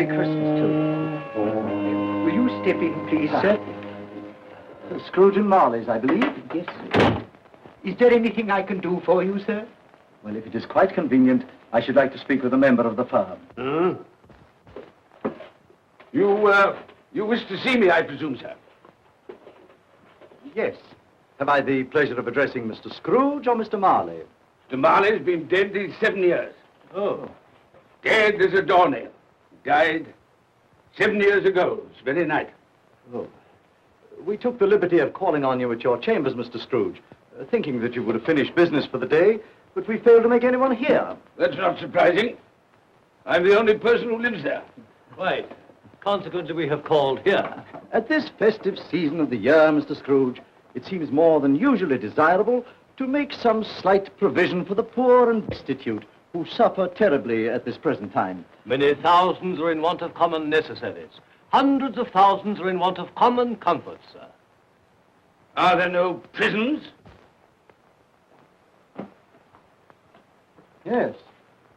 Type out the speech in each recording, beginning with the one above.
Merry Christmas to you. Will you step in, please, sir? Scrooge and Marley's, I believe. Yes, sir. Is there anything I can do for you, sir? Well, if it is quite convenient, I should like to speak with a member of the firm. You wish to see me, I presume, sir? Yes. Have I the pleasure of addressing Mr. Scrooge or Mr. Marley? Mr. Marley's been dead these 7 years. Oh. Dead as a doornail. Died 7 years ago, this very night. Oh. We took the liberty of calling on you at your chambers, Mr. Scrooge, thinking that you would have finished business for the day, but we failed to make anyone here. That's not surprising. I'm the only person who lives there. Right. Consequently, we have called here. At this festive season of the year, Mr. Scrooge, it seems more than usually desirable to make some slight provision for the poor and destitute who suffer terribly at this present time. Many thousands are in want of common necessaries. Hundreds of thousands are in want of common comforts, sir. Are there no prisons? Yes,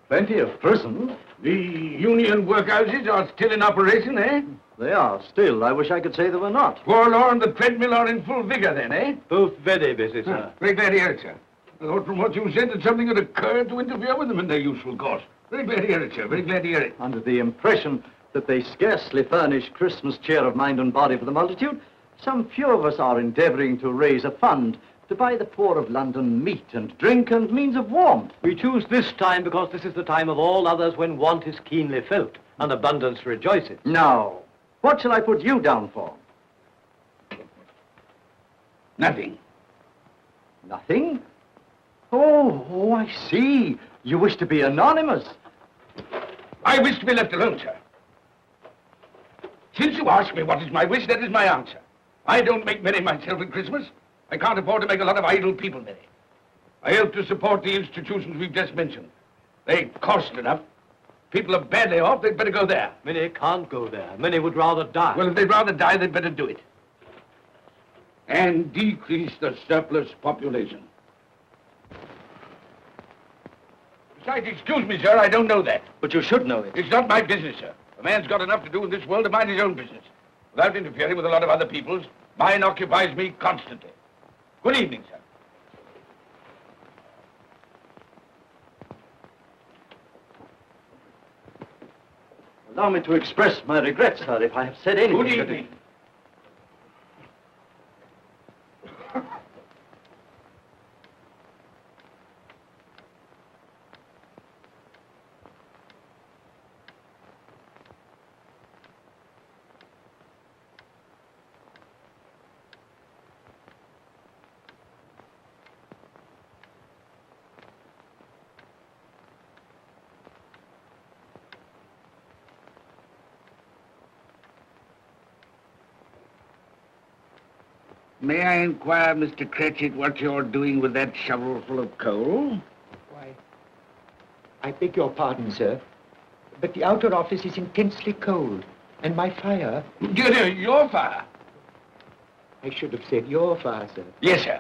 plenty of prisons. The union workhouses are still in operation, eh? They are still. I wish I could say they were not. Poor law and the treadmill are in full vigor then, eh? Both very busy, sir. Very glad to hear it, sir. I thought from what you said that something had occurred to interfere with them in their useful course. Very glad to hear it, sir. Very glad to hear it. Under the impression that they scarcely furnish Christmas cheer of mind and body for the multitude, some few of us are endeavoring to raise a fund to buy the poor of London meat and drink and means of warmth. We choose this time because this is the time of all others when want is keenly felt and abundance rejoices. Now, what shall I put you down for? Nothing. Nothing? Oh, I see. You wish to be anonymous. I wish to be left alone, sir. Since you ask me what is my wish, that is my answer. I don't make merry myself at Christmas. I can't afford to make a lot of idle people merry. I help to support the institutions we've just mentioned. They cost enough. People are badly off, they'd better go there. Many can't go there. Many would rather die. Well, if they'd rather die, they'd better do it. And decrease the surplus population. Besides, excuse me, sir, I don't know that. But you should know it. It's not my business, sir. A man's got enough to do in this world to mind his own business. Without interfering with a lot of other people's, mine occupies me constantly. Good evening, sir. Allow me to express my regrets, sir, if I have said anything. Good evening. May I inquire, Mr. Cratchit, what you're doing with that shovel full of coal? Why, I beg your pardon, sir, but the outer office is intensely cold, and my fire... Your fire? I should have said your fire, sir. Yes, sir.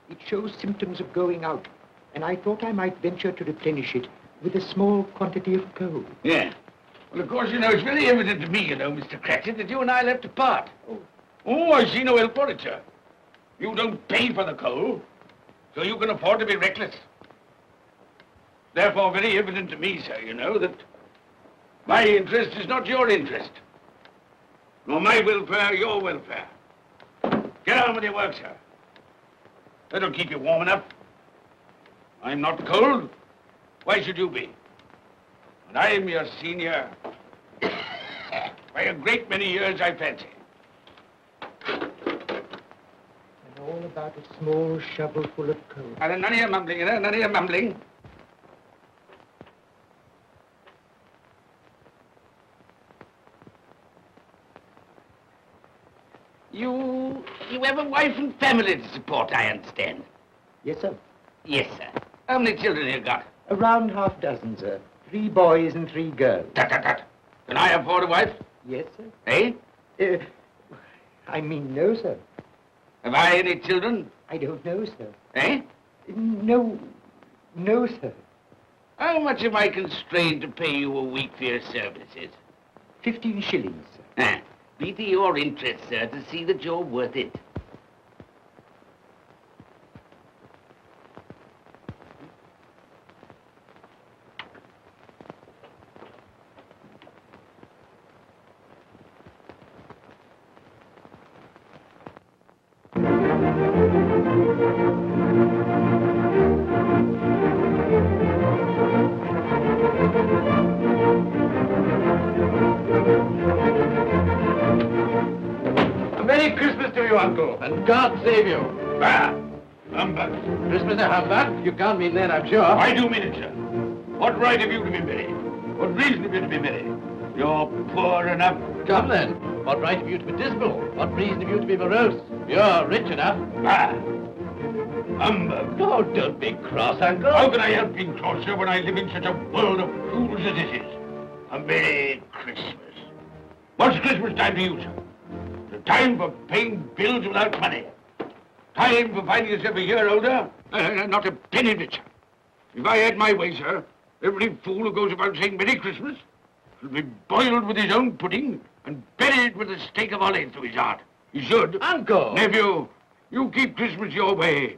It shows symptoms of going out, and I thought I might venture to replenish it with a small quantity of coal. Yeah. Well, of course, it's very evident to me, Mr. Cratchit, that you and I left apart. Oh, I see no help for it, sir. You don't pay for the coal, so you can afford to be reckless. Therefore, very evident to me, sir, that my interest is not your interest, nor my welfare your welfare. Get on with your work, sir. That'll keep you warm enough. I'm not cold. Why should you be? And I'm your senior by a great many years, I fancy. All about a small shovel full of coal. None of your mumbling, none of your mumbling. You have a wife and family to support, I understand. Yes, sir. Yes, sir. How many children have you got? Around half dozen, sir. 3 boys and 3 girls. Tut, tut, tut. Can I afford a wife? Yes, sir. Eh? I mean, no, sir. Have I any children? I don't know, sir. Eh? No, sir. How much am I constrained to pay you a week for your services? 15 shillings, sir. Be to your interest, sir, to see that you're worth it. Merry Christmas to you, Uncle, and God save you. Bah! Humbug. Christmas a humbug? You can't mean that, I'm sure. I do mean it, sir. What right have you to be merry? What reason have you to be merry? You're poor enough. Come then. What right have you to be dismal? What reason have you to be morose? You're rich enough. Bah! Humbug. Oh, don't be cross, Uncle. How can I help being cross, sir, when I live in such a world of fools as this is? A Merry Christmas. What's Christmas time to you, sir? The time for paying bills without money. Time for finding yourself a year older? Not a penny richer. If I had my way, sir, every fool who goes about saying Merry Christmas should be boiled with his own pudding and buried with a stake of olive through his heart. He should. Uncle! Nephew, you keep Christmas your way.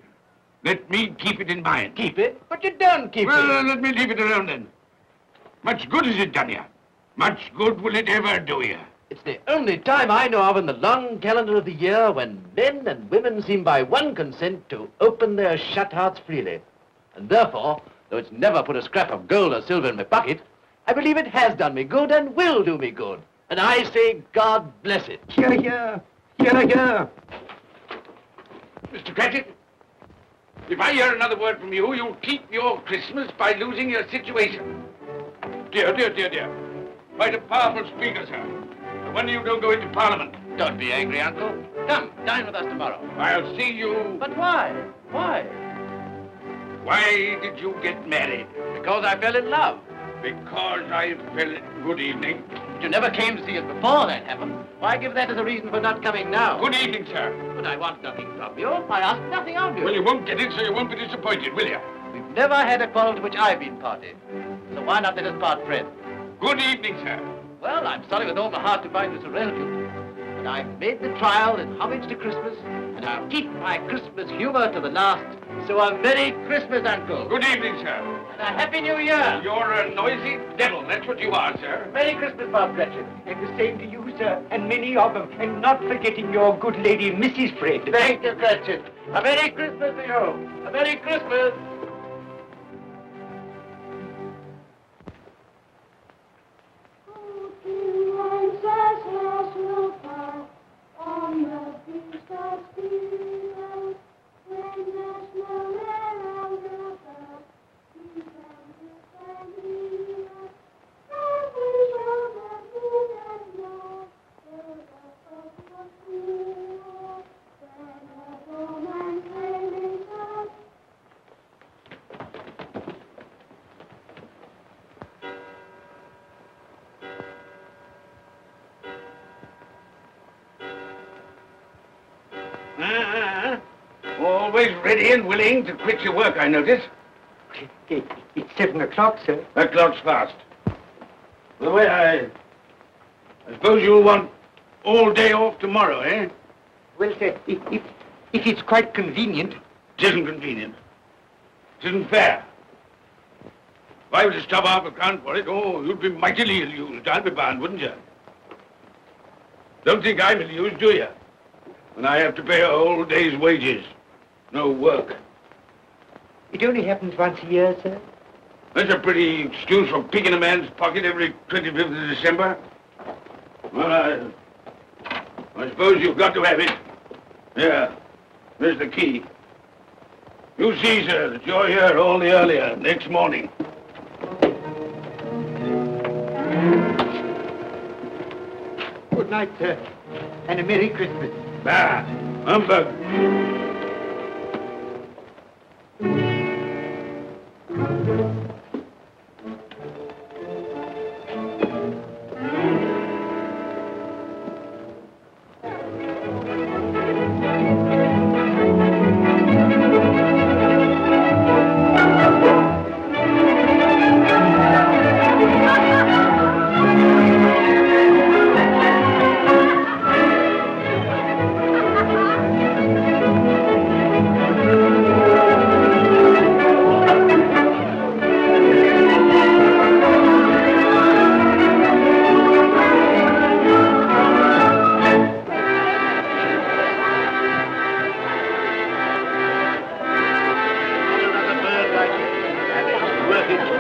Let me keep it in mine. Keep it? But you don't keep Well, let me leave it alone then. Much good has it done you? Much good will it ever do you? It's the only time I know of in the long calendar of the year when men and women seem by one consent to open their shut hearts freely. And therefore, though it's never put a scrap of gold or silver in my pocket, I believe it has done me good and will do me good. And I say, God bless it. Hear, hear. Hear, hear. Mr. Cratchit, if I hear another word from you, you'll keep your Christmas by losing your situation. Dear, dear, dear, dear. Quite a powerful speaker, sir. No wonder you don't go into Parliament. Don't be angry, Uncle. Come, dine with us tomorrow. I'll see you... But why? Why? Why did you get married? Because I fell in love. Because I fell... Good evening. But you never came to see us before that happened. Why give that as a reason for not coming now? Good evening, sir. But I want nothing from you. I ask nothing of you. Well, you won't get it, so you won't be disappointed, will you? We've never had a quarrel to which I've been party. So why not let us part friends? Good evening, sir. Well, I'm sorry with all my heart to find this a relative. But I've made the trial in homage to Christmas, and I'll keep my Christmas humor to the last. So a Merry Christmas, Uncle. Good evening, sir. And a Happy New Year. You're a noisy devil, that's what you are, sir. Merry Christmas, Bob Cratchit. And the same to you, sir, and many of them. And not forgetting your good lady, Mrs. Fred. Thank you, Cratchit. A Merry Christmas to you. A Merry Christmas. Always ready and willing to quit your work, I notice. It's 7 o'clock, sir. That clock's fast. By the way, I suppose you'll want all day off tomorrow, eh? Well, sir, if it's quite convenient. It isn't convenient. It isn't fair. If I were to stop half a crown for it, oh, you'd be mightily ill-used, I'll be bound, wouldn't you? Don't think I'm ill-used, do you? When I have to pay a whole day's wages. No work. It only happens once a year, sir. That's a pretty excuse for picking a man's pocket every 25th of December. Well, I suppose you've got to have it. Yeah, there's the key. You see, sir, that you're here all the earlier next morning. Good night, sir, and a Merry Christmas. Bah, humbug.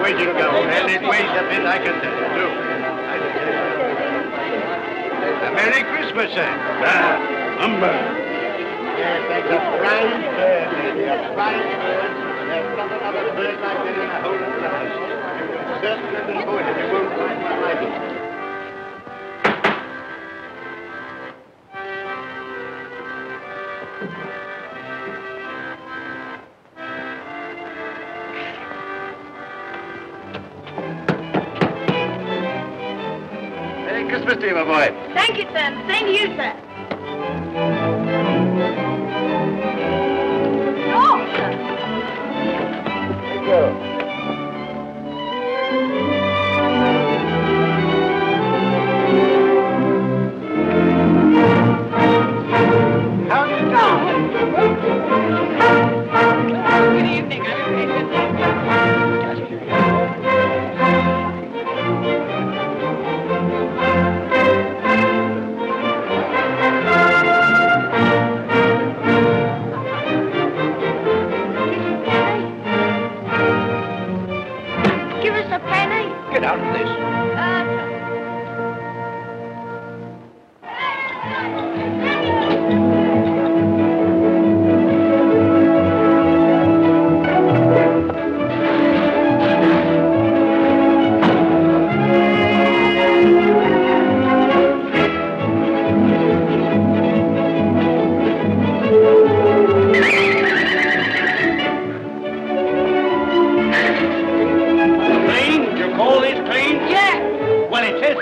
way you go. And it weighs a bit, I can tell you, too. A Merry Christmas, sir. Humbug. Yes, that's a fine bird, lady, a fine bird. There's not another bird like that in the whole of the house. You certainly have been born, and you won't find one like it. Merry Christmas to you, my boy. Thank you, sir. Same to you, sir. Oh, sir. Thank you. How do you do? Good evening. Give us a penny. Get out of this. Clean? You call this clean? Yeah. Well, it is.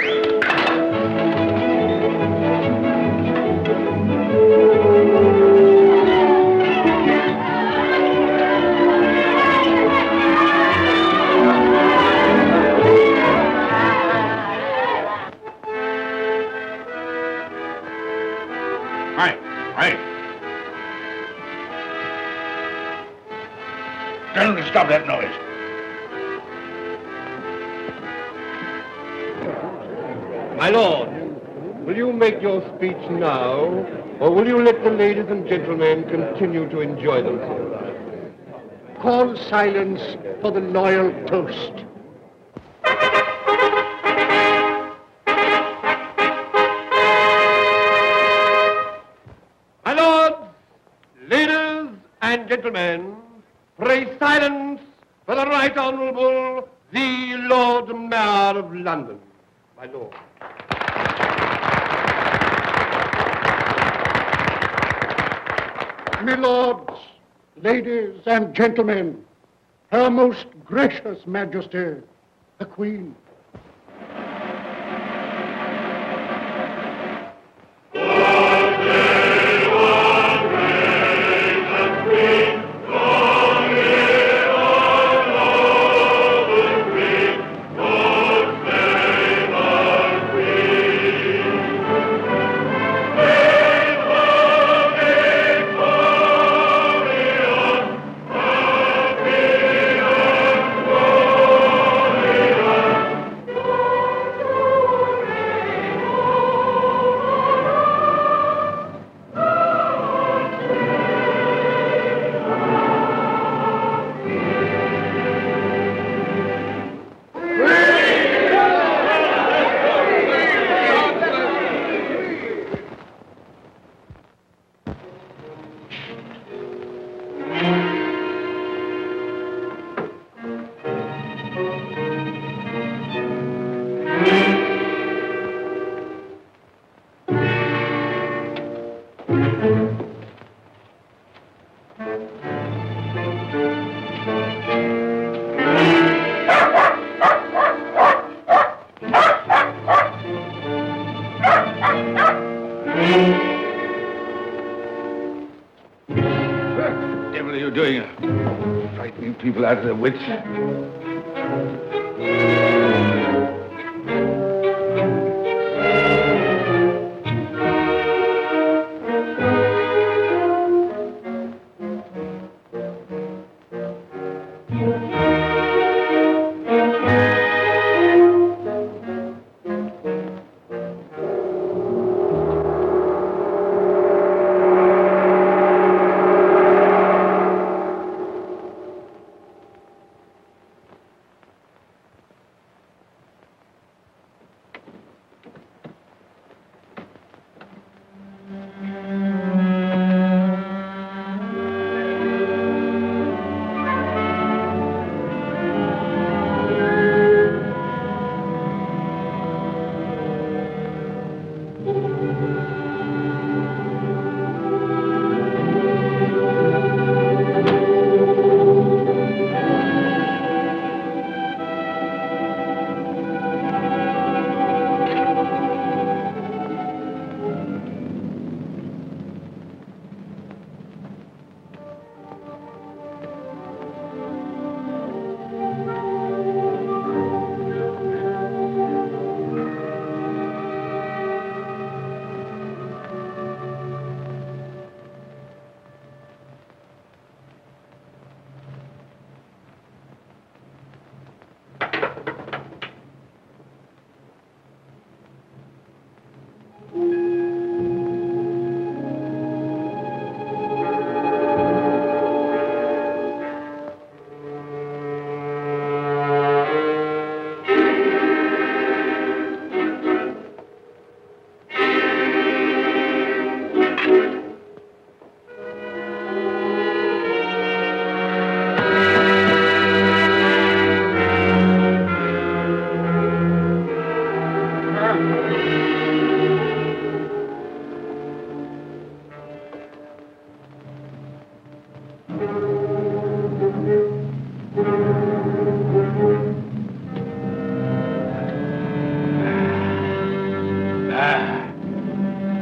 Right. Tell them to stop that noise. My lord, will you make your speech now, or will you let the ladies and gentlemen continue to enjoy themselves? Call silence for the loyal toast. My lords, ladies and gentlemen, pray silence for the Right Honourable the Lord Mayor of London. My lord. My lords, ladies and gentlemen, Her Most Gracious Majesty, the Queen. What the devil are you doing? Frightening people out of their wits.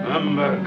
Humbug.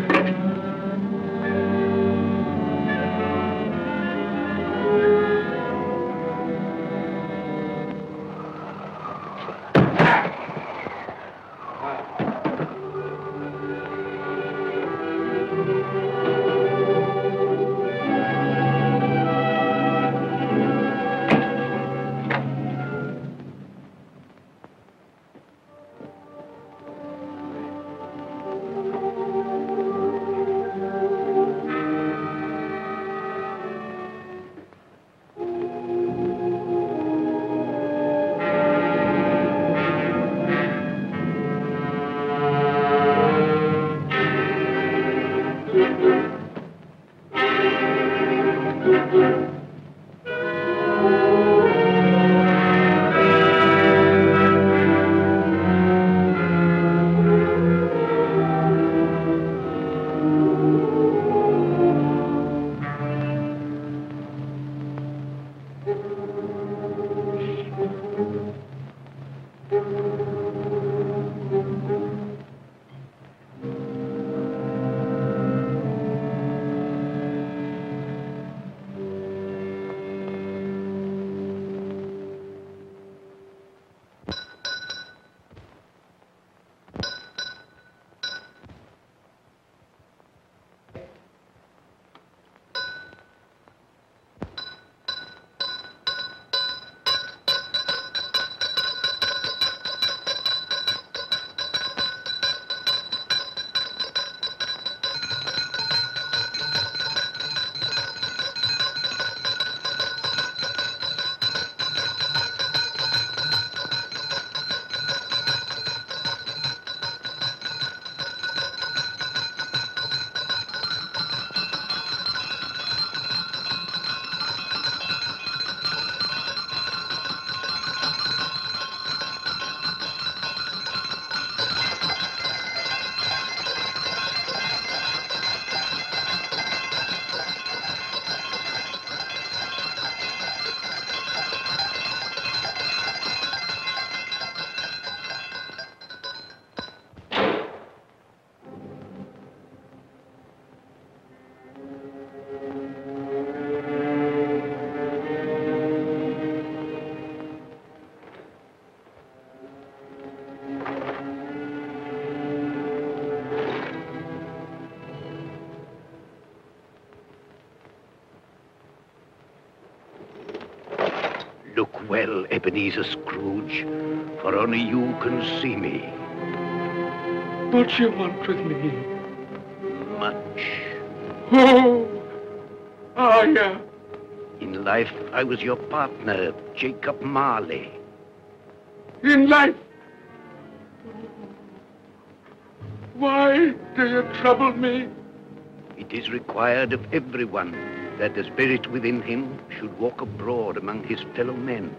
Look well, Ebenezer Scrooge, for only you can see me. What you want with me? Much. Oh, yeah. In life, I was your partner, Jacob Marley. In life. Why do you trouble me? It is required of everyone that the spirit within him should walk abroad among his fellow men.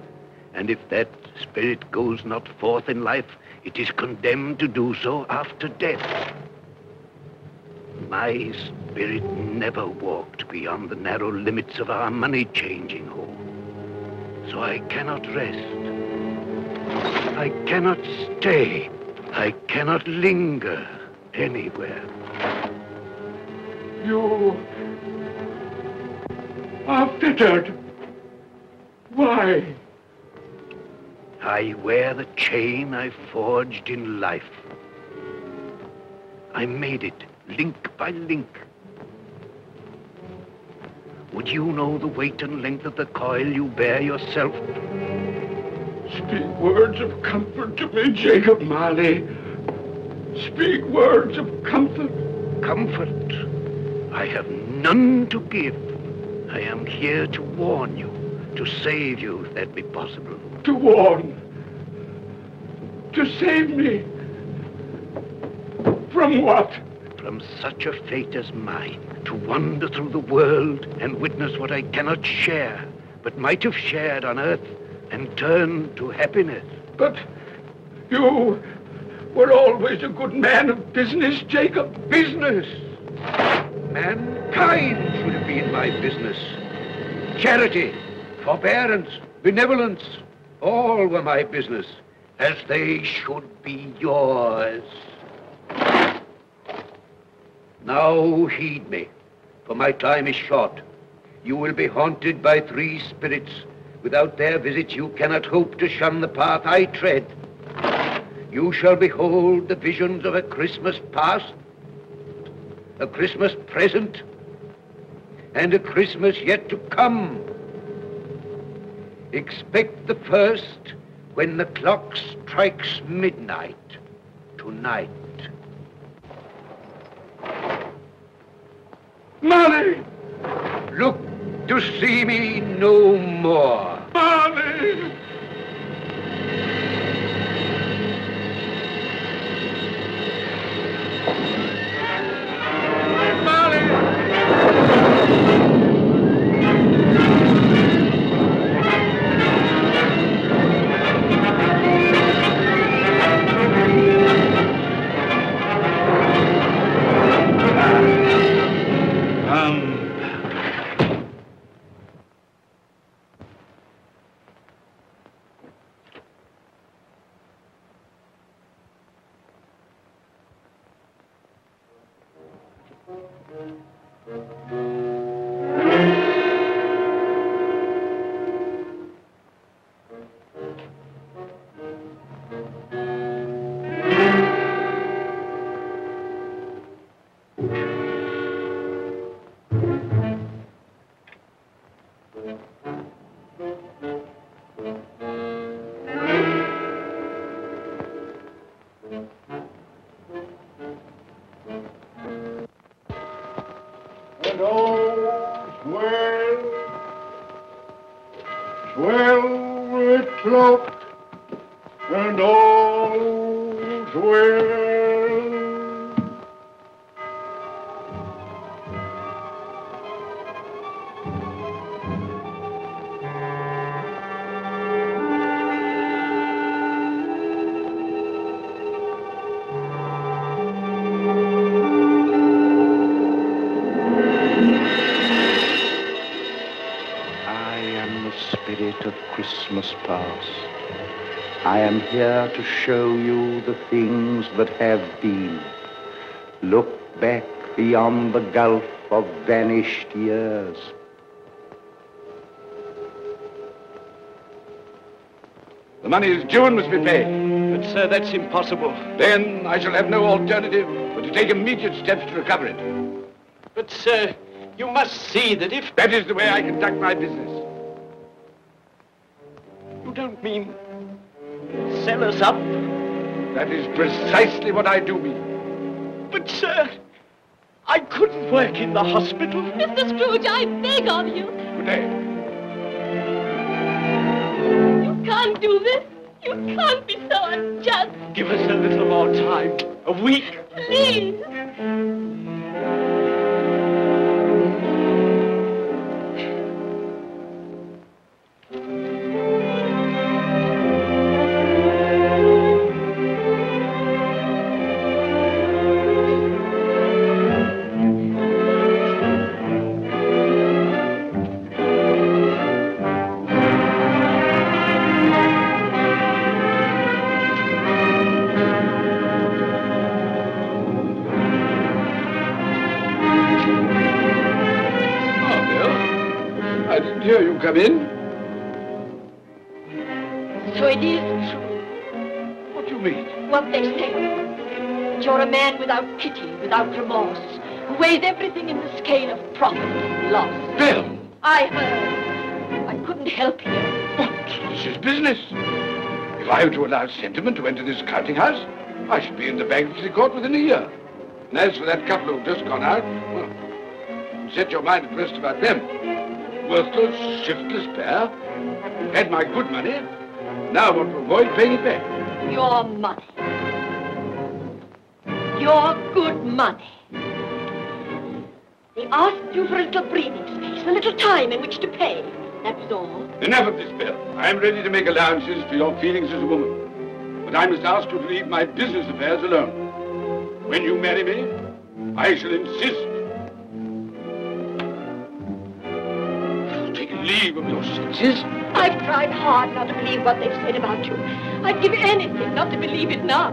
And if that spirit goes not forth in life, it is condemned to do so after death. My spirit never walked beyond the narrow limits of our money-changing hall. So I cannot rest. I cannot stay. I cannot linger anywhere. You are fettered. Why? I wear the chain I forged in life. I made it link by link. Would you know the weight and length of the coil you bear yourself? Speak words of comfort to me, Jacob Marley. Speak words of comfort. Comfort? I have none to give. I am here to warn you, to save you, if that be possible. To warn. To save me. From what? From such a fate as mine, to wander through the world and witness what I cannot share, but might have shared on earth and turn to happiness. But you were always a good man of business, Jacob. Business? Mankind should have been my business. charity, forbearance, benevolence, all were my business, as they should be yours. Now heed me, for my time is short. You will be haunted by 3 spirits. Without their visits, you cannot hope to shun the path I tread. You shall behold the visions of a Christmas past, a Christmas present, and a Christmas yet to come. Expect the first when the clock strikes midnight tonight. Molly! Look to see me no more. Molly! And all's well with cloak, and all's well. Spirit of Christmas past. I am here to show you the things that have been. Look back beyond the gulf of vanished years. The money is due and must be paid. But, sir, that's impossible. Then I shall have no alternative but to take immediate steps to recover it. But, sir, you must see that if... That is the way I conduct my business. You don't mean sell us up? That is precisely what I do mean. But, sir, I couldn't work in the hospital. Mr. Scrooge, I beg of you. Good day. You can't do this. You can't be so unjust. Give us a little more time. A week. Please. Here you come in. So it is true. What do you mean? What they say. That you're a man without pity, without remorse, who weighs everything in the scale of profit and loss. Bill! I heard. I couldn't help you. But this is business. If I were to allow sentiment to enter this counting house, I should be in the bankruptcy court within a year. And as for that couple who've just gone out, well, set your mind at rest about them. Worthless, shiftless pair. Had my good money. Now I want to avoid paying it back. Your money. Your good money. They asked you for a little breathing space, a little time in which to pay. That was all. Enough of this, Bill. I am ready to make allowances for your feelings as a woman. But I must ask you to leave my business affairs alone. When you marry me, I shall insist. take leave of your senses. I've tried hard not to believe what they've said about you. I'd give anything not to believe it now.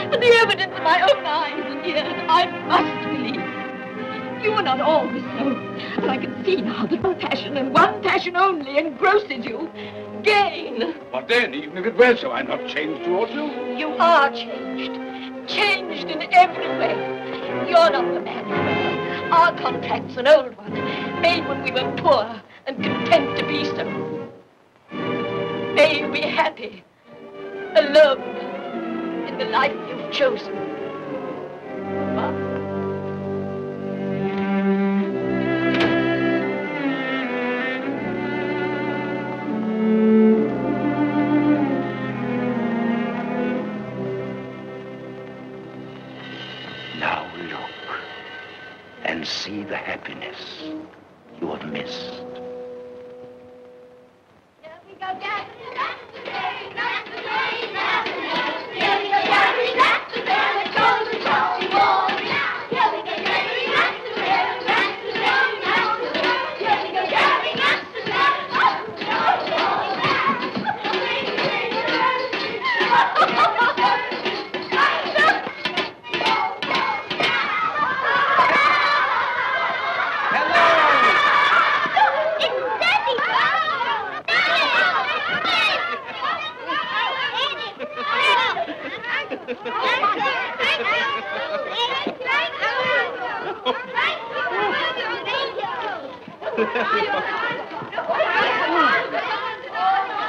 But the evidence of my own eyes and ears, I must believe. You are not always so. And I can see now that one passion and one passion only engrosses you. Gain. What then, even if it were so, I'm not changed towards you. You are changed. Changed in every way. You're not the man you were. Our contract's an old one, made when we were poor and content to be so. May you be happy, alone, in the life you've chosen. Now look and see the happiness you have missed. Here we go, Jack.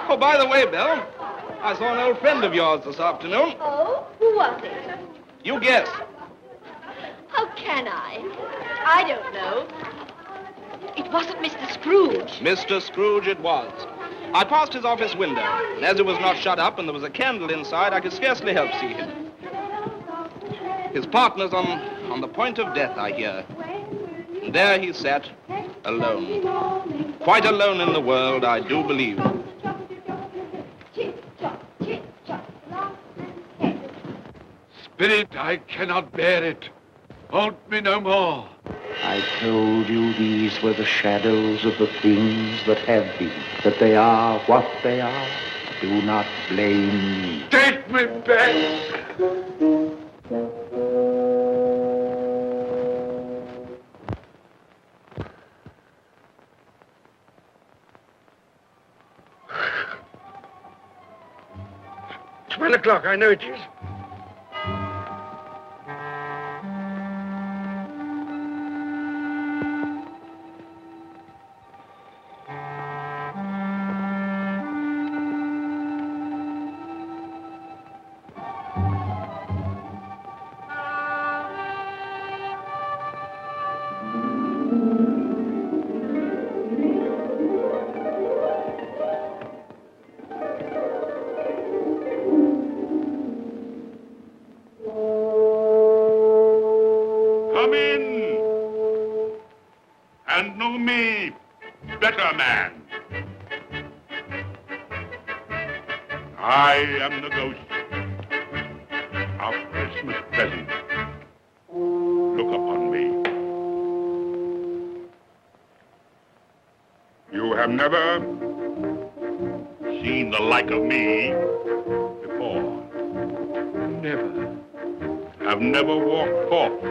Oh, by the way, Bill, I saw an old friend of yours this afternoon. Oh, who was it? You guess. How can I? I don't know. It wasn't Mr. Scrooge. Mr. Scrooge it was. I passed his office window, and as it was not shut up and there was a candle inside, I could scarcely help see him. His partner's on the point of death, I hear. And there he sat, alone. Quite alone in the world, I do believe. Spirit, I cannot bear it. Haunt me no more. I told you these were the shadows of the things that have been, that they are what they are. Do not blame me. Take me back. $12, I know it is. Come in and know me, better man. I am the ghost of Christmas present. Look upon me. You have never seen the like of me before. Never. Have never walked forth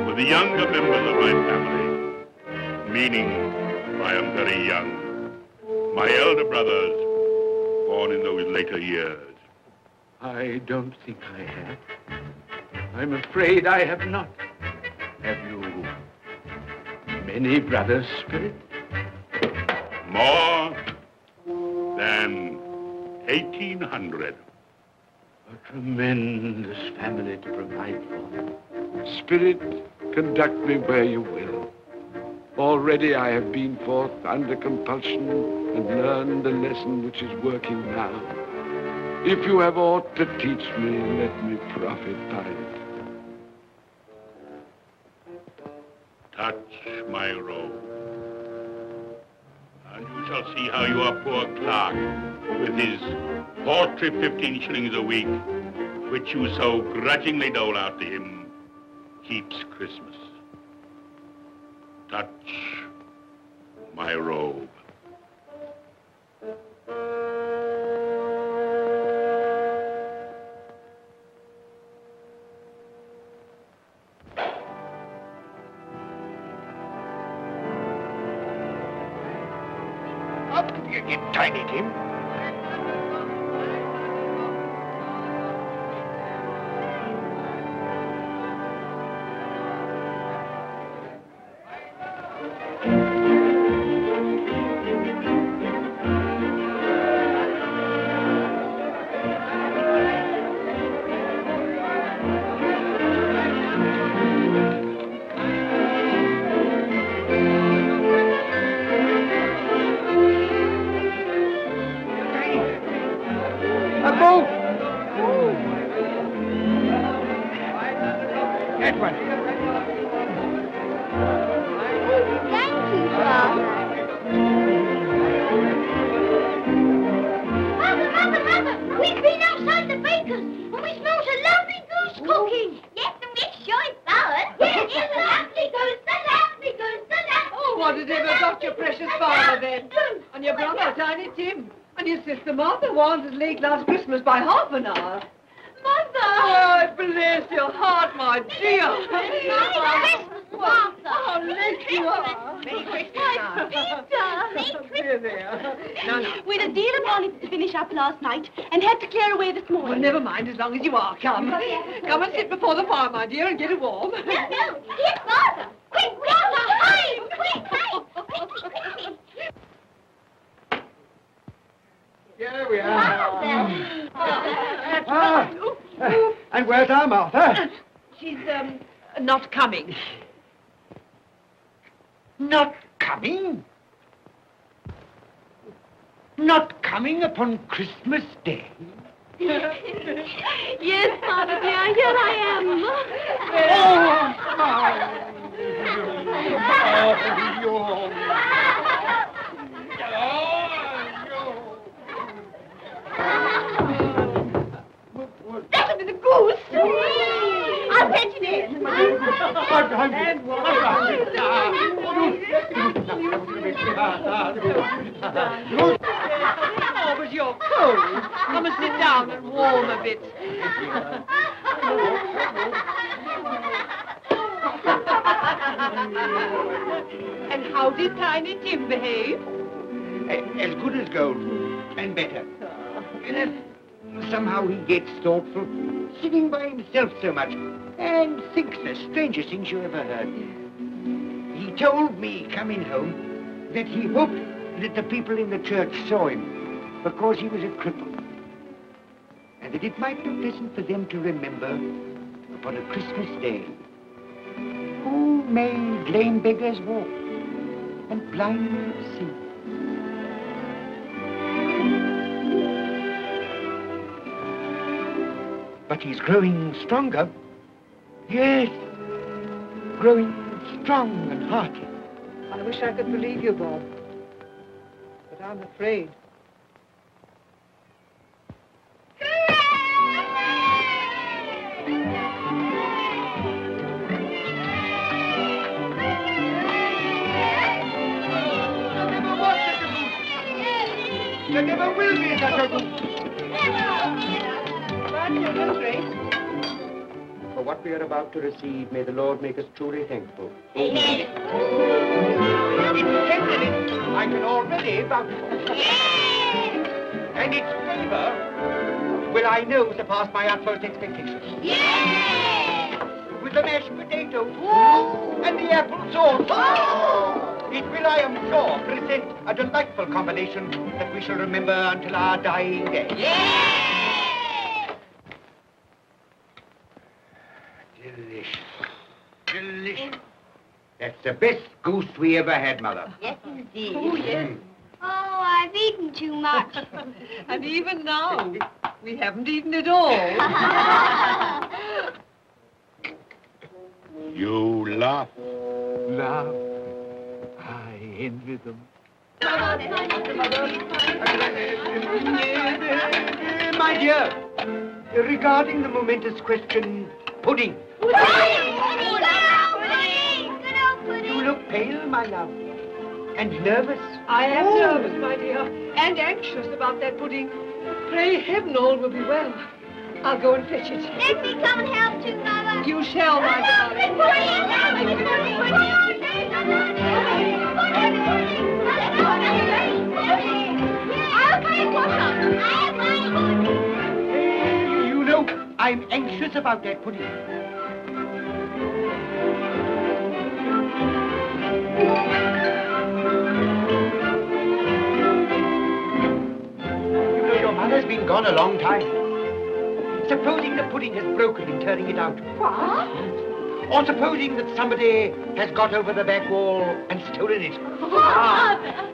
with the younger members of my family, meaning I am very young. My elder brothers, born in those later years. I don't think I have. I'm afraid I have not. Have you many brothers, Spirit? More than 1,800. A tremendous family to provide for. Spirit, conduct me where you will. Already I have been forth under compulsion and learned the lesson which is working now. If you have aught to teach me, let me profit by it. Touch my robe, and you shall see how your poor clerk, with his paltry 15 shillings a week, which you so grudgingly dole out to him, keeps Christmas. Touch my robe. you get Tiny Tim. That one. Thank you, Father. Mother, we've been outside the baker's and we smelled a lovely goose cooking. Yes, and we're sure it's ours. Yes, it's a lovely goose, the lovely goose, the lovely Oh, what has ever got your precious father then? And your brother, Tiny Tim? And your sister Martha was as late last Christmas by half an hour. Mother! Oh, bless your heart, my dear. Merry Christmas, Martha. How late you are. Merry Christmas, Martha. There, there. No. We had a deal of money to finish up last night and had to clear away this morning. Well, never mind, as long as you are come. Come and sit before the fire, my dear, and get it warm. No, here's Martha. Quick, Martha, hide. Quick, hide. Here we are. Martha. And where's our Martha? She's, not coming. Not coming? Not coming upon Christmas Day? Yes, Father dear, here I am. That'll be the goose. I'll fetch it in. Oh, but you're cold. Come and sit down and warm a bit. And how did Tiny Tim behave? As good as gold, and better. Somehow he gets thoughtful, sitting by himself so much, and thinks the strangest things you ever heard. He told me, coming home, that he hoped that the people in the church saw him, because he was a cripple. And that it might be pleasant for them to remember, upon a Christmas day, who made lame beggars walk, and blind men see. But he's growing stronger. Yes, growing strong and hearty. I wish I could believe you, Bob. But I'm afraid. There never will be such a goose. For what we are about to receive, may the Lord make us truly thankful. Amen. Its gentleness I can already vouch for. And its flavor will I know surpass my utmost expectations. With the mashed potato and the apple sauce, it will, I am sure, present a delightful combination that we shall remember until our dying day. Delicious. Delicious. That's the best goose we ever had, Mother. Yes, indeed. Oh, yes. Oh, I've eaten too much. And even now, we haven't eaten it all. You laugh. Love. I envy them. My dear, regarding the momentous question, pudding. Good old pudding. You look pale, my love, and nervous. I am nervous, my dear, and anxious about that pudding. Pray heaven all will be well. I'll go and fetch it. Let me come and help too, Mother. You shall, my darling. Pudding. I'm anxious about that pudding. You know, your mother's been gone a long time. Supposing the pudding has broken in turning it out. What? Or supposing that somebody has got over the back wall and stolen it. Father!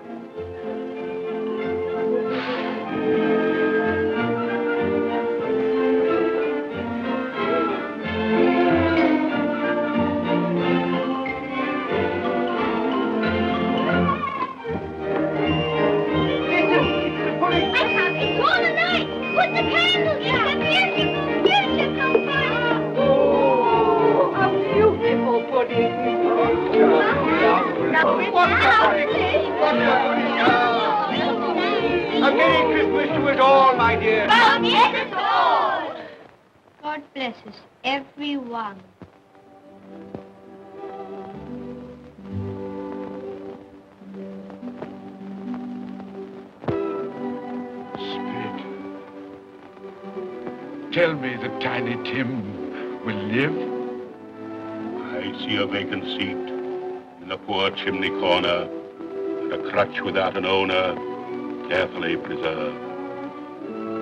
A Merry Christmas to us all, my dear. God bless us all. God bless us, everyone. Spirit, tell me that Tiny Tim will live. I see a vacant seat in the poor chimney corner, and a crutch without an owner, carefully preserved.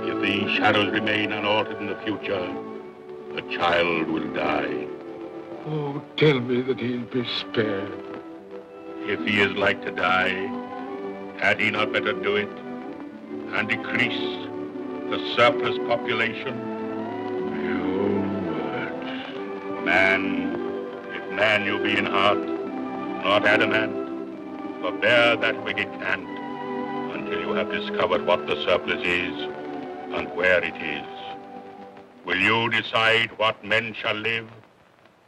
If these shadows remain unaltered in the future, the child will die. Oh, tell me that he'll be spared. If he is like to die, had he not better do it and decrease the surplus population? Your words. Man, if man you be in heart, not adamant, forbear that wicked cant until you have discovered what the surplus is and where it is. Will you decide what men shall live,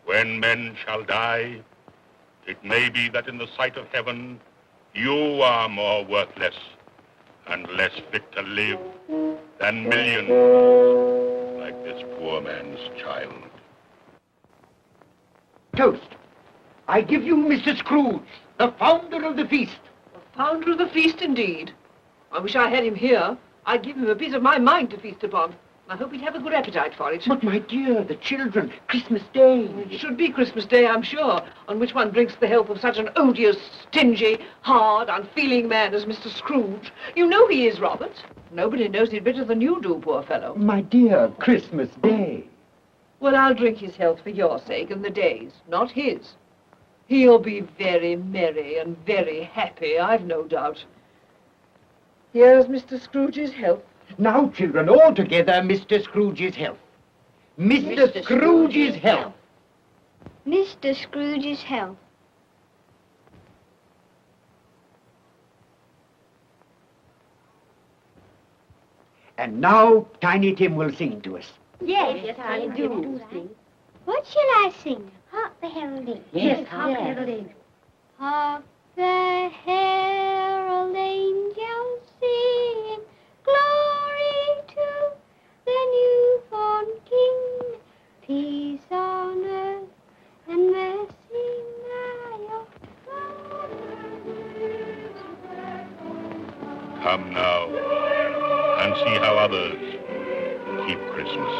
when men shall die? It may be that in the sight of heaven, you are more worthless and less fit to live than millions like this poor man's child. Toast. I give you Mr. Scrooge, the founder of the feast. The founder of the feast, indeed. I wish I had him here. I'd give him a piece of my mind to feast upon. I hope he'd have a good appetite for it. But, my dear, the children, Christmas Day. It should be Christmas Day, I'm sure, on which one drinks the health of such an odious, stingy, hard, unfeeling man as Mr. Scrooge. You know he is, Robert. Nobody knows it better than you do, poor fellow. My dear, Christmas Day. Well, I'll drink his health for your sake and the day's, not his. He'll be very merry and very happy, I've no doubt. Here's Mr. Scrooge's health. Now, children, all together, Mr. Scrooge's health. Mr. Scrooge's health. Mr. Scrooge's health. And now, Tiny Tim will sing to us. Yes, I do. What shall I sing? Hark the heralding. Yes, hark the heralding. Hark the herald angels sing, glory to the newborn King, peace on earth and mercy nigh of God. Come now and see how others keep Christmas.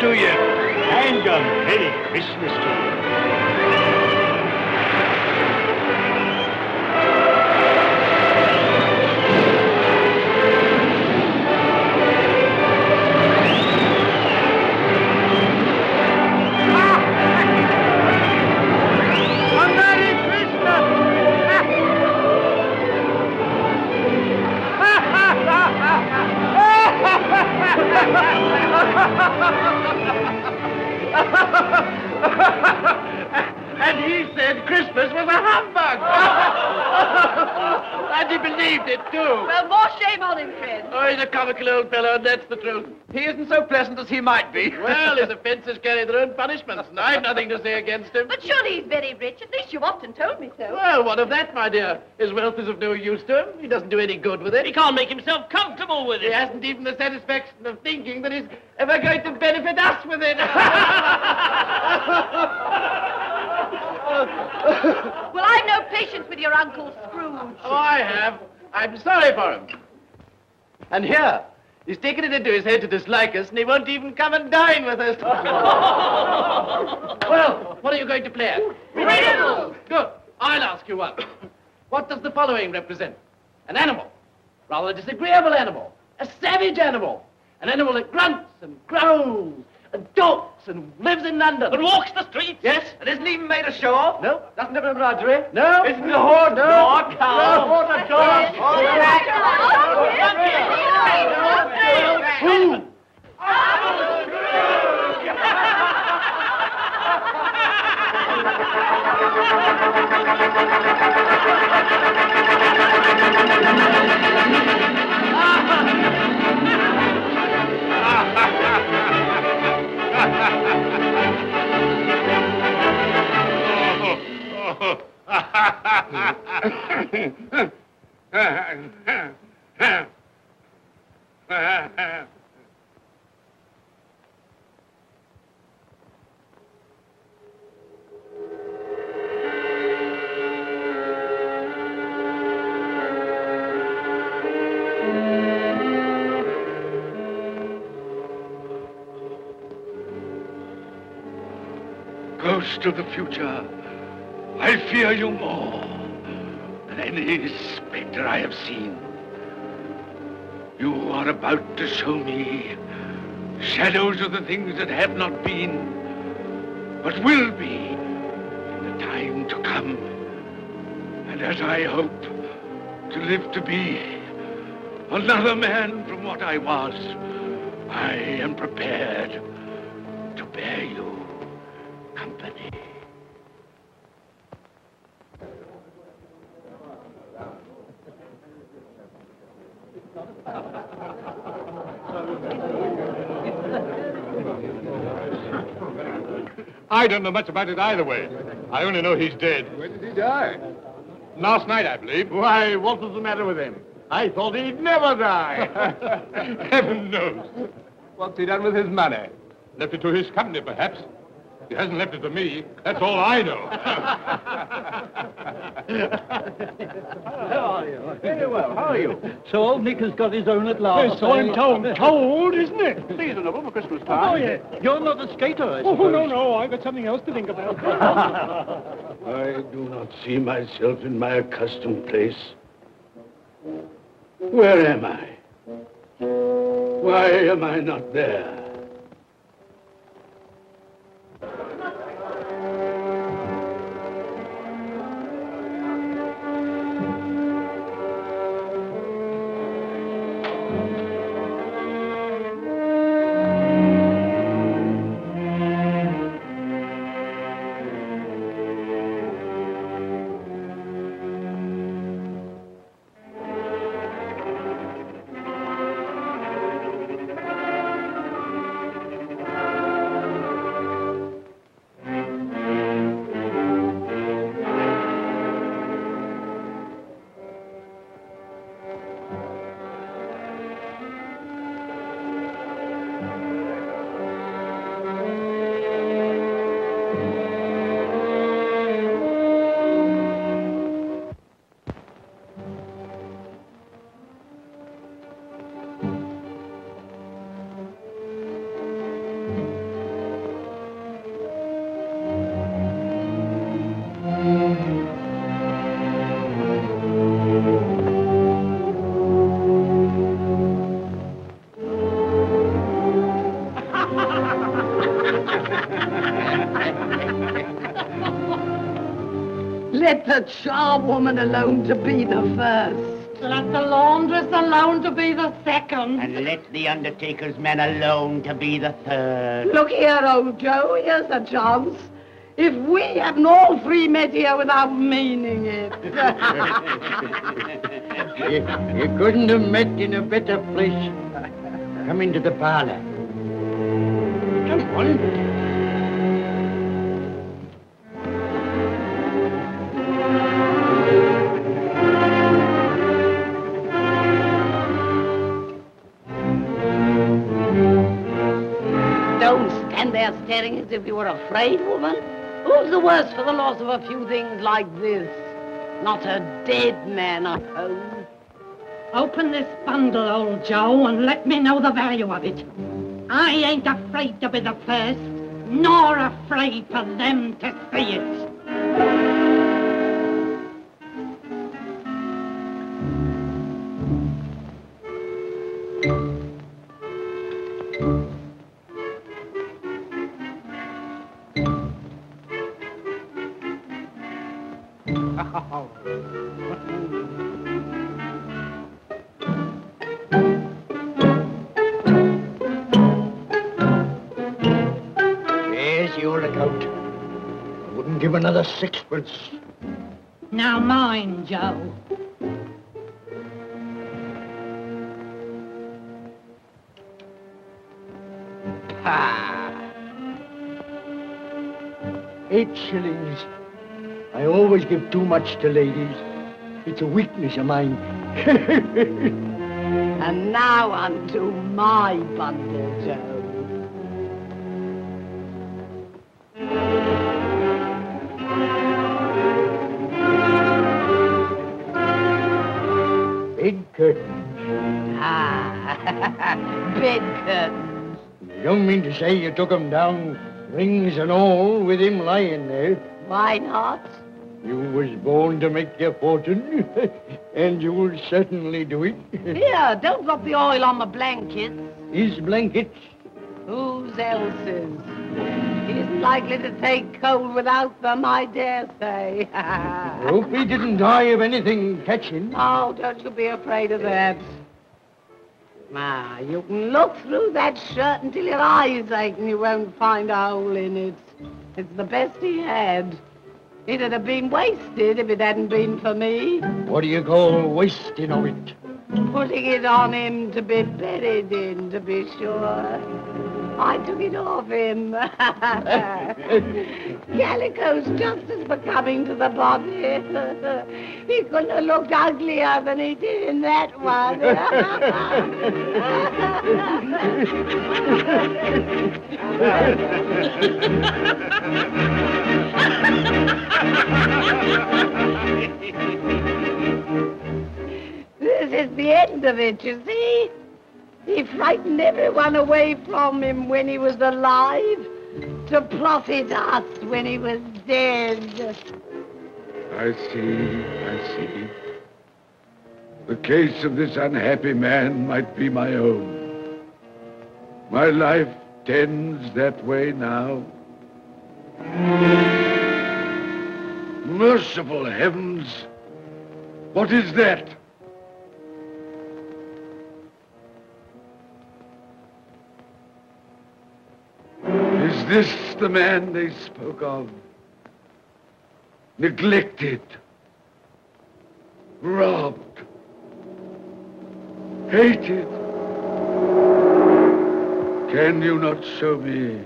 To you. And a Merry Christmas to you. A Merry Christmas! he believed it, too. Well, more shame on him, friend. Oh, he's a comical old fellow, and that's the truth. He isn't so pleasant as he might be. Well, his offences carry their own punishments, and I've nothing to say against him. But surely he's very rich. At least you've often told me so. Well, what of that, my dear? His wealth is of no use to him. He doesn't do any good with it. He can't make himself comfortable with He it. hasn't even the satisfaction of thinking that he's ever going to benefit us with it. Well, I've no patience with your Uncle Scrooge. Oh, I have. I'm sorry for him. And here, he's taken it into his head to dislike us, and he won't even come and dine with us. Well, what are you going to play at? Riddles. Good. I'll ask you one. What does the following represent? An animal. Rather a disagreeable animal. A savage animal. An animal that grunts and growls and talks and lives in London. But walks the streets? Yes. And isn't even made ashore? No. Doesn't have an embroidery? No. Isn't a horse? No. Nor a cow? No, not a dog. Who? Ghost of the future, I fear you more than any spectre I have seen. You are about to show me shadows of the things that have not been, but will be in the time to come. And as I hope to live to be another man from what I was, I am prepared to bear you company. I don't know much about it either way. I only know he's dead. When did he die? Last night, I believe. Why, what was the matter with him? I thought he'd never die. Heaven knows. What's he done with his money? Left it to his company, perhaps. He hasn't left it to me. That's all I know. How are you? Very well. How are you? So old Nick has got his own at last. Yes, so I'm told. Told, isn't it? Seasonable for Christmas time. Oh, yeah. You're not a skater, I Oh, suppose. no, I've got something else to think about. I do not see myself in my accustomed place. Where am I? Why am I not there? Let the charwoman alone to be the first. Let the laundress alone to be the second. And let the undertaker's man alone to be the third. Look here, old Joe, here's a chance. if we haven't all three met here without meaning it. You couldn't have met in a better place. Come into the parlor. Come on. Don't stand there staring as if you were afraid, woman. Who's the worse for the loss of a few things like this? Not a dead man, I suppose. Open this bundle, old Joe, and let me know the value of it. I ain't afraid to be the first, nor afraid for them to see it. There's your lookout. I wouldn't give another sixpence. Now mind, Joe. Ah. 8 shillings. I always give too much to ladies. It's a weakness of mine. And now unto my bundle, Joe. Bed curtains. Ah, bed curtains. You don't mean to say you took 'em down, rings and all, with him lying there? Why not? You was born to make your fortune, and you'll certainly do it. Here, don't drop the oil on the blankets. His blankets? Whose else's? He isn't likely to take cold without them, I dare say. Hope he didn't die of anything catching. Oh, don't you be afraid of that. You can look through that shirt until your eyes ache and you won't find a hole in it. It's the best he had. It'd have been wasted if it hadn't been for me. What do you call wasting of it? Putting it on him to be buried in, to be sure. I took it off him. Calico's just as becoming to the body. He couldn't have looked uglier than he did in that one. This is the end of it, you see. He frightened everyone away from him when he was alive, to profit us when he was dead. I see. The case of this unhappy man might be my own. My life tends that way now. Merciful heavens! What is that? Is this the man they spoke of? Neglected, robbed, hated. Can you not show me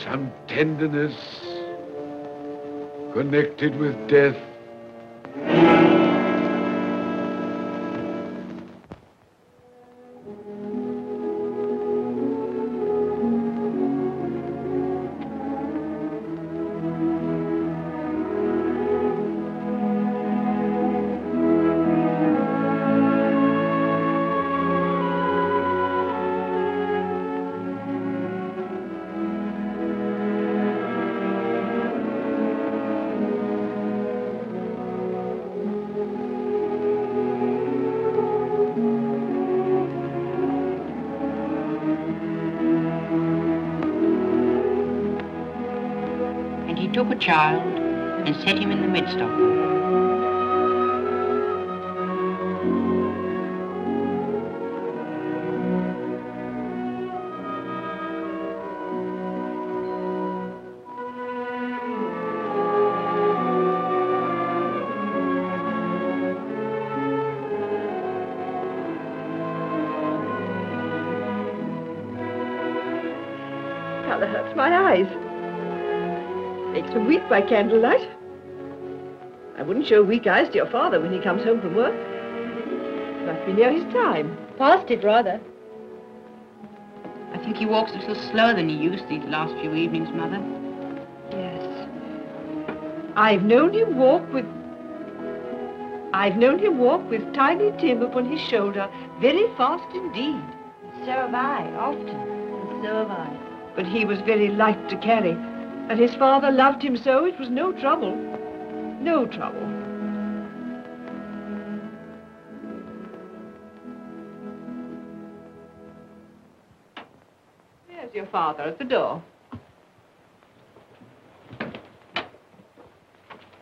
some tenderness connected with death? Took a child and set him in the midst of them. my eyes. Makes me weep by candlelight. I wouldn't show weak eyes to your father when he comes home from work. Must be near his time. Past it, rather. I think he walks a little slower than he used these last few evenings, Mother. Yes. I've known him walk with Tiny Tim upon his shoulder, very fast indeed. So have I, often. And so have I. But he was very light to carry, and his father loved him so it was no trouble. No trouble. There's your father at the door.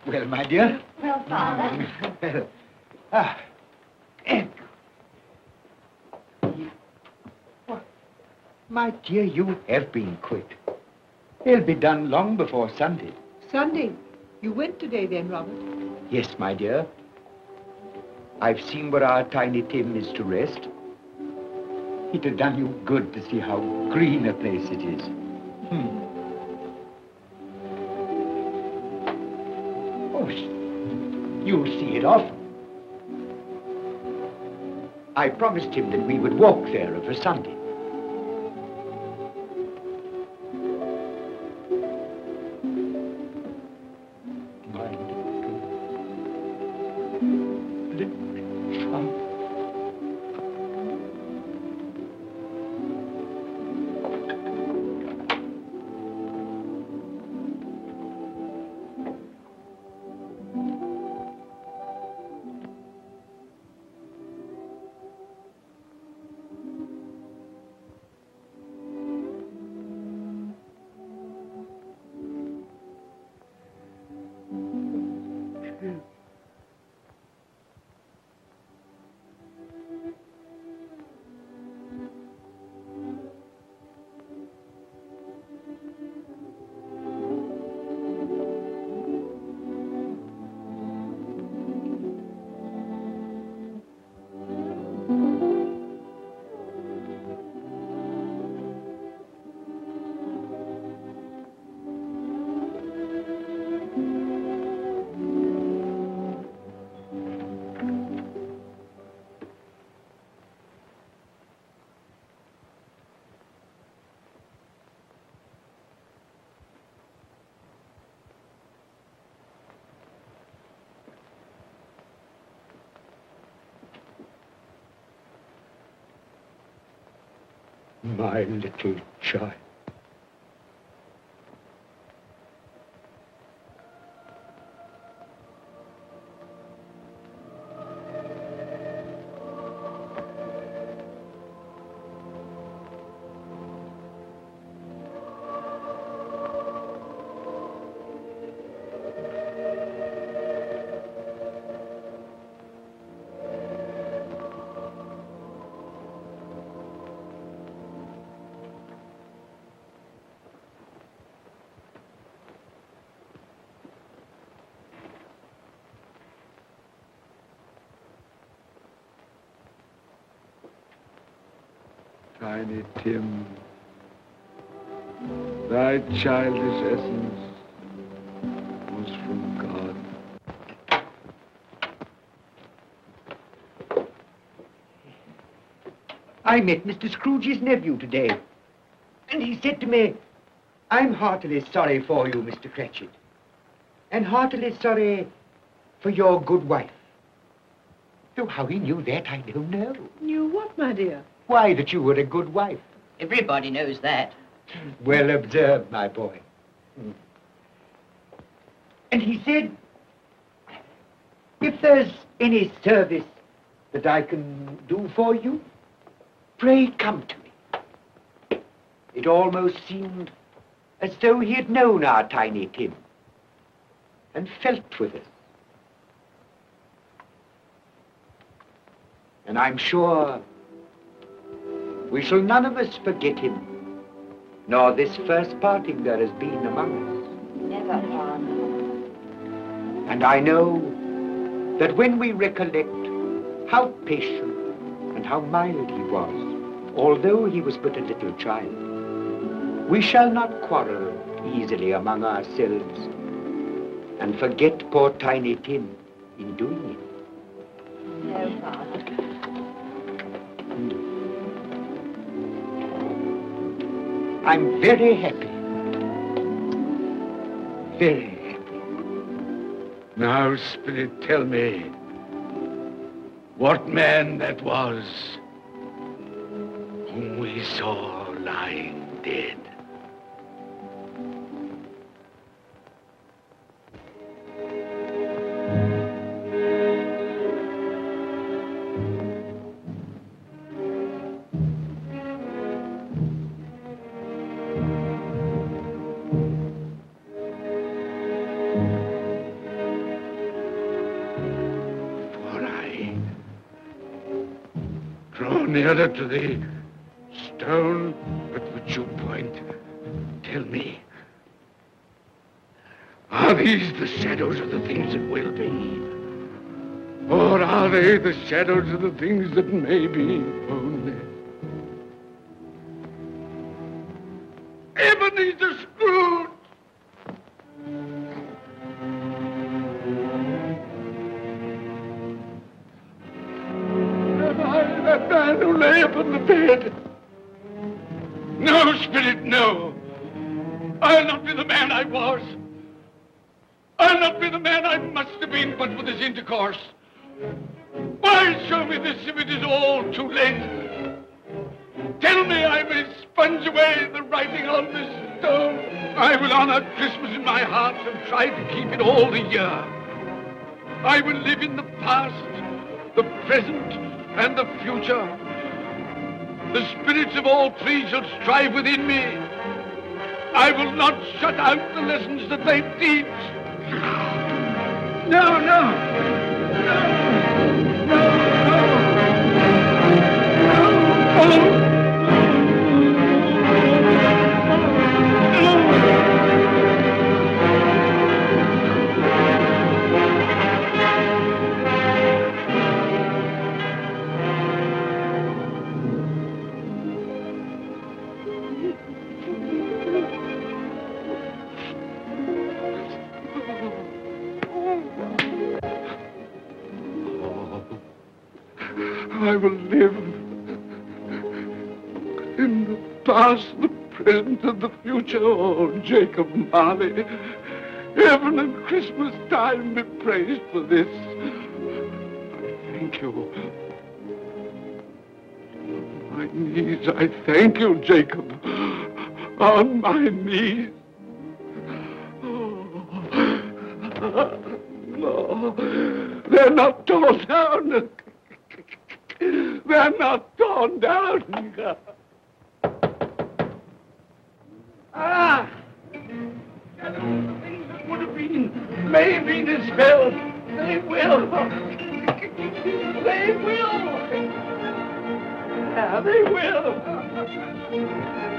Well, my dear. Well, Father. My dear, you have been quick. They'll be done long before Sunday. Sunday. You went today then, Robert? Yes, my dear. I've seen where our Tiny Tim is to rest. It'd have done you good to see how green a place it is. Oh, you'll see it often. I promised him that we would walk there of a Sunday. My little child. Tiny Tim, thy childish essence was from God. I met Mr. Scrooge's nephew today, and he said to me, I'm heartily sorry for you, Mr. Cratchit, and heartily sorry for your good wife. Though how he knew that, I don't know. Knew what, my dear? Why, that you were a good wife. Everybody knows that. Well observed, my boy. And he said, if there's any service that I can do for you, pray come to me. It almost seemed as though he had known our Tiny Tim and felt with us. And I'm sure we shall none of us forget him, nor this first parting there has been among us. Never, Father. And I know that when we recollect how patient and how mild he was, although he was but a little child, We shall not quarrel easily among ourselves and forget poor Tiny Tim in doing it. No, Father. I'm very happy. Very happy. Now, Spirit, tell me what man that was whom we saw lying dead. Nearer to the stone at which you point. Tell me, are these the shadows of the things that will be? Or are they the shadows of the things that may be only? Ebenezer Scrooge! That man who lay upon the bed. No, Spirit, no. I'll not be the man I was. I'll not be the man I must have been but for this intercourse. Why show me this if it is all too late? Tell me I may sponge away the writing on this stone. I will honor Christmas in my heart and try to keep it all the year. I will live in the past, the present, and the future. The spirits of all three shall strive within me. I will not shut out the lessons that they teach. No, no. I will live in the past, the present, and the future. Oh, Jacob Marley, heaven and Christmas time be praised for this. I thank you. On my knees, I thank you, Jacob. On my knees. Oh, no, they're not torn down. They're not torn down. Ah! Things that would have been may have been dispelled. They will. They will. Yeah, they will.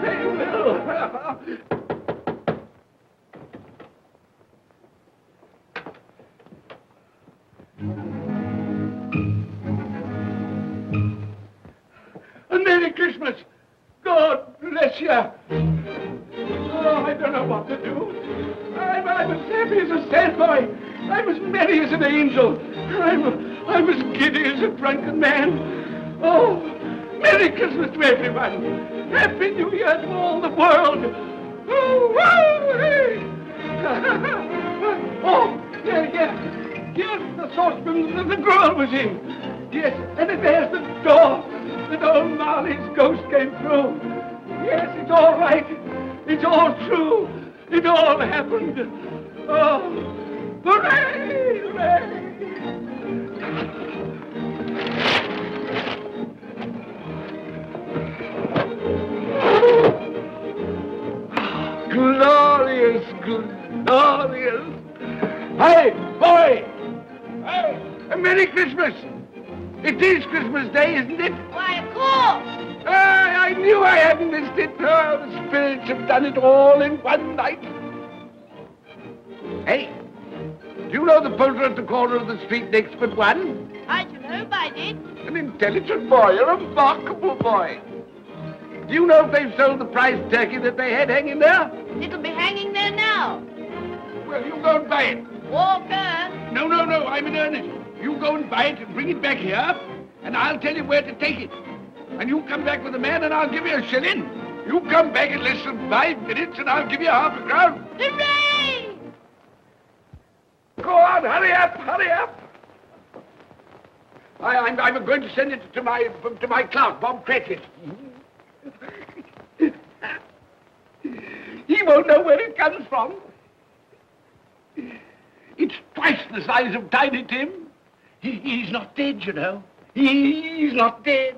They will. Merry Christmas! God bless you! Oh, I don't know what to do. I'm as happy as a sandboy. I'm as merry as an angel. I'm as giddy as a drunken man. Oh, Merry Christmas to everyone! Happy New Year to all the world! Oh, hey. Oh, yeah. Here's the saucepan that the girl was in. Yes, and there's the door. That old Marley's ghost came through. Yes, it's all right. It's all true. It all happened. Oh, hooray! Hooray! Glorious, glorious. Hey, boy! Hey, Merry Christmas! It is Christmas Day, isn't it? Why, of course. I knew I hadn't missed it. Oh, the spirits have done it all in one night. Hey, do you know the poulterer at the corner of the street next but one? I should hope I did. An intelligent boy, a remarkable boy. Do you know if they've sold the prize turkey that they had hanging there? It'll be hanging there now. Well, you go and buy it. Walker! No, I'm in earnest. You go and buy it and bring it back here, and I'll tell you where to take it. And you come back with the man, and I'll give you a shilling. You come back in less than 5 minutes, and I'll give you half a crown. Hooray! Go on, hurry up. I'm going to send it to my clerk, Bob Cratchit. He won't know where it comes from. It's twice the size of Tiny Tim. He's not dead, you know. He's not dead.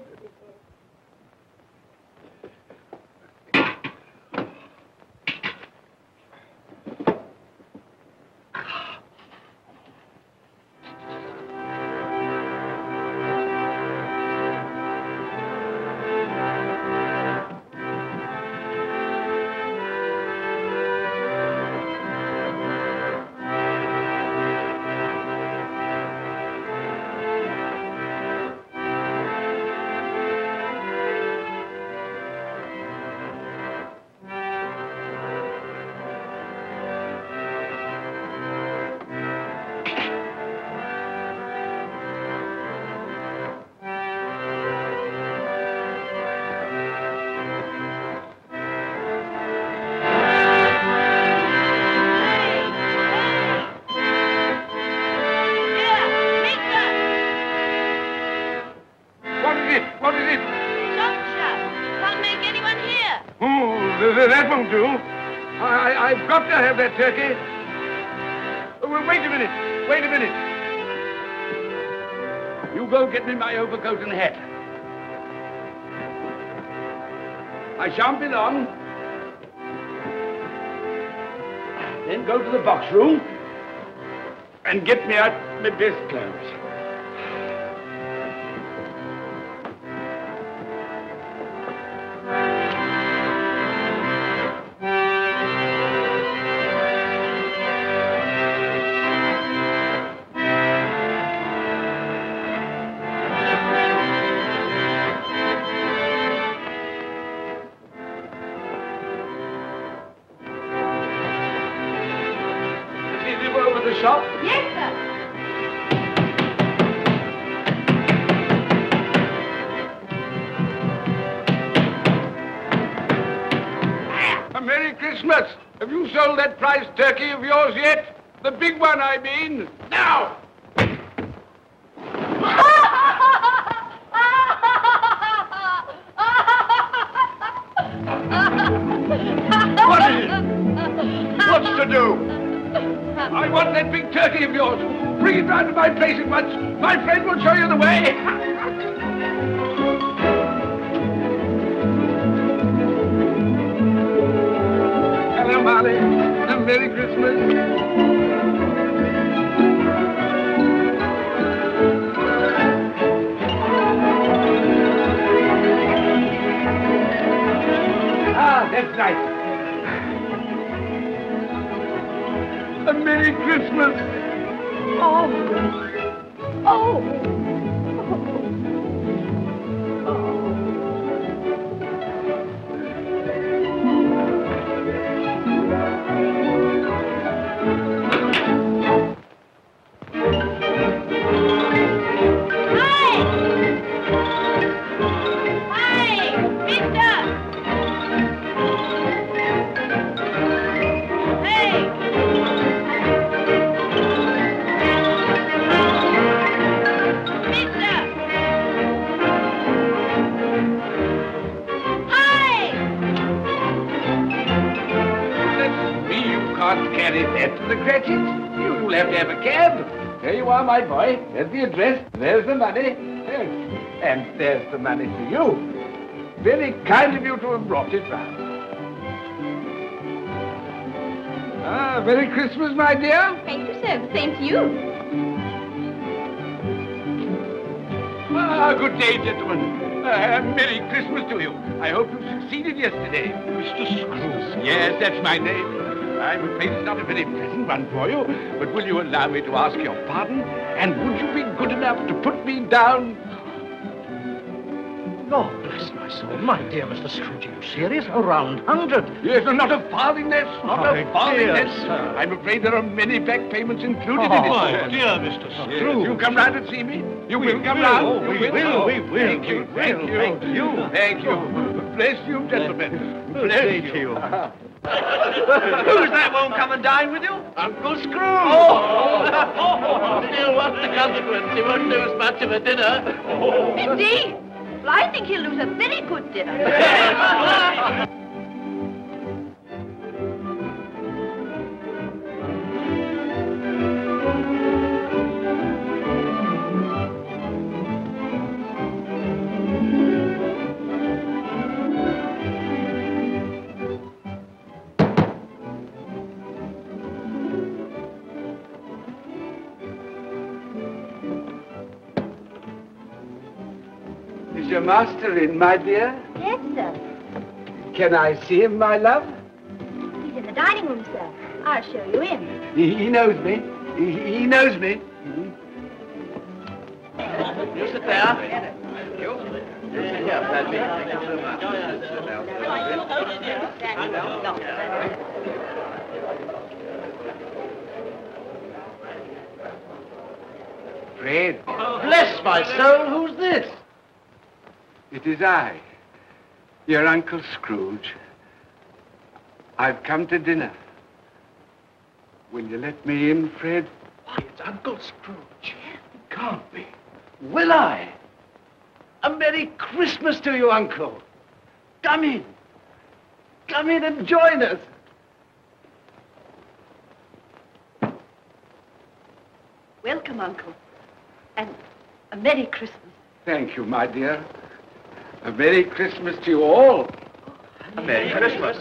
That won't do. I've got to have that turkey. Well, wait a minute. You go get me my overcoat and hat. I shan't be long. Then go to the box room and get me out my best clothes. Shop? Yes, sir. A Merry Christmas. Have you sold that prize turkey of yours yet? The big one, I mean. Now! What is it? What's to do? I want that big turkey of yours. Bring it round to my place at once. My friend will show you the way. Hello, Molly. And Merry Christmas. That's right. A Merry Christmas. Oh. Carry that to the Cratchits. You'll have to have a cab. There you are, my boy. There's the address. There's the money. And there's the money for you. Very kind of you to have brought it round. Merry Christmas, my dear. Thank you, sir. The same to you. Good day, gentlemen. Merry Christmas to you. I hope you succeeded yesterday. Mr. Scrooge. Yes, that's my name. I'm afraid it's not a very pleasant one for you, but will you allow me to ask your pardon? And would you be good enough to put me down? Lord bless my soul. My dear Mr. Scrooge, are you serious? A round 100. Yes, and not a farthing less. Not My a farthing dear less. sir. I'm afraid there are many back payments included in it. My sir. dear Mr. Yes, Scrooge. you come round and see me. You will come will. round. Oh, You we will. We will. Thank you. We Thank will. you. Thank you. Thank you. Bless you, gentlemen. Bless Thank you. you. Who's that won't come and dine with you? Uncle Scrooge! Oh! Still, what's the consequence? He won't lose much of a dinner. Indeed. Well, I think he'll lose a very good dinner. Is your master in, my dear? Yes, sir. Can I see him, my love? He's in the dining room, sir. I'll show you in. He knows me. He knows me. You sit there. Thank you. You sit here, Paddy. Thank you so much. Fred, Bless my soul, who's this? it is I, your Uncle Scrooge. I've come to dinner. Will you let me in, Fred? Why, it's Uncle Scrooge. It can't be. Will I? A Merry Christmas to you, Uncle. Come in. Come in and join us. Welcome, Uncle. And a Merry Christmas. Thank you, my dear. A Merry Christmas to you all. A Merry Christmas.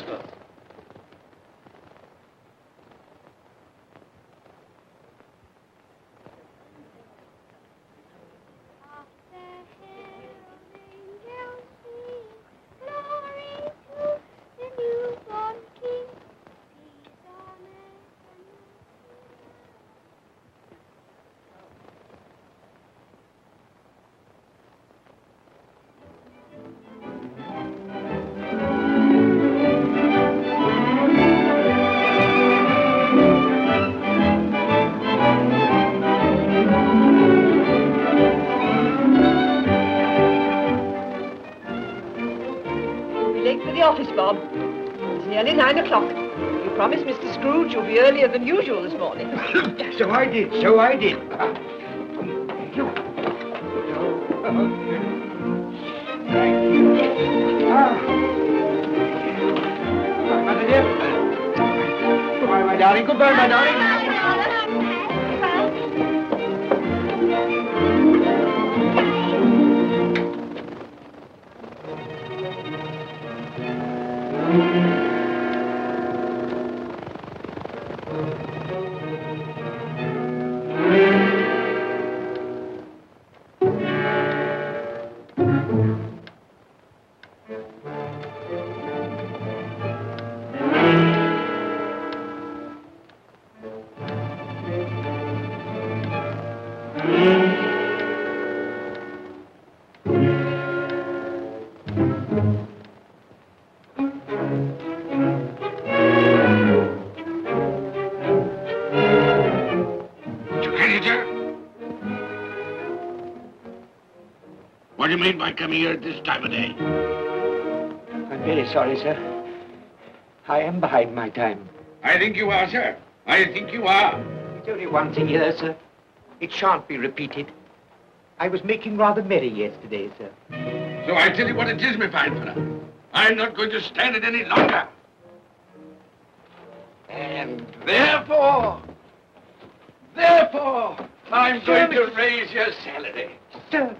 Office, Bob. It's nearly 9 o'clock. You promised Mr. Scrooge you'll be earlier than usual this morning. So I did. So I did. Thank you. My dear. Goodbye, my darling. Goodbye, my darling. What do you mean by coming here at this time of day? I'm very sorry, sir. I am behind my time. I think you are, sir. I think you are. It's only once a year, sir. It shan't be repeated. I was making rather merry yesterday, sir. So I tell you what it is, my fine fellow. I'm not going to stand it any longer. And therefore, I'm going to raise your salary. Sir,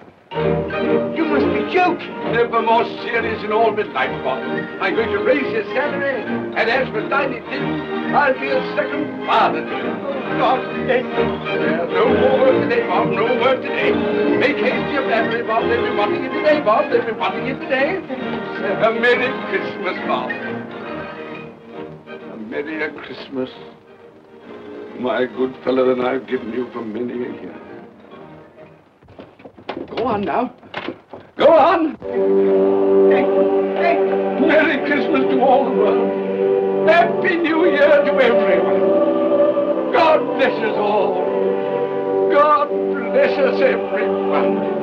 you must be joking. Never more serious in all my life, Bob. I'm going to raise your salary, and as for tiny things, I'll be a second father to you. God bless you. No more work today, Bob. No work today. Make haste to your family, Bob. They'll be wanting you today, Bob. They'll be wanting you today. A Merry Christmas, Bob. A Merry Christmas, my good fellow, than I've given you for many a year. Go on now. Go on. Merry Christmas to all the world. Happy New Year to everyone. God bless us all. God bless us everyone.